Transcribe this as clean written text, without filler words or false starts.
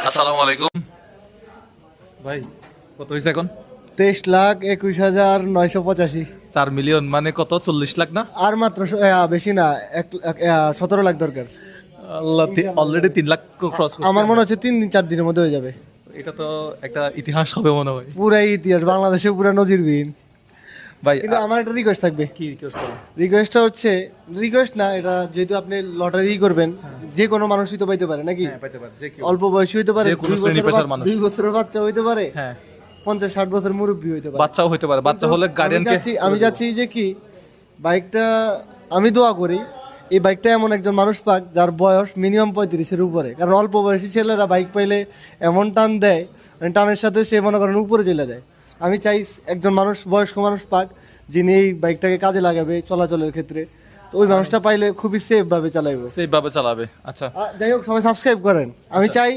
আসসালামু আলাইকুম ভাই, কত হয়েছে এখন? 23,21,985। 4 মিলিয়ন মানে কত? 40 লাখ না? আর মাত্র বেশি না, 17 লাখ দরকার। আল্লাহ, অলরেডি 3 লাখ ক্রস করছে। আমার মনে হচ্ছে 3-4 দিনের মধ্যে হয়ে যাবে। এটা তো একটা ইতিহাস হবে মনে হয় পুরাই ইতিহাস, বাংলাদেশে পুরা নজিরবিহীন। ভাই। কিন্তু আমার একটা রিকোয়েস্ট থাকবে। কি রিকোয়েস্ট করো? রিকোয়েস্টটা হচ্ছে, রিকোয়েস্ট না, এটা যেহেতু আপনি লটারি করবেন, যে কোনো মানুষই তো পাইতে পারে নাকি? হ্যাঁ, পাইতে পারে যে কেউ। অল্প বয়সী হইতে পারে, যে কোনো শ্রেণী পেশার মানুষ। 2 বছরের বাচ্চা হইতে পারে, হ্যাঁ, 50-60 বছর মুরব্বী হইতে পারে। বাচ্চাও হতে পারে। বাচ্চা হলে গার্ডিয়ানকে আমি চাচ্ছি যে কি, বাইকটা আমি দোয়া করি এই বাইকটা এমন একজন মানুষ পাক যার বয়স মিনিমাম 35-এর উপরে। কারণ অল্প বয়সী ছেলেরা বাইক পাইলে এমন টান দেয়, মানে টানের সাথে সে মনে করেন উপরে চলে যায়। আমি চাই একজন মানুষ, বয়স্ক মানুষ পাক, যিনি এই বাইকটাকে কাজে লাগাবে চলাচলের ক্ষেত্রে। তো ওই মানুষটা পাইলে খুবই সেফ ভাবে চালাইবো। সেইভাবে চালাবে। আচ্ছা, যাই হোক, সবাই সাবস্ক্রাইব করেন। আমি চাই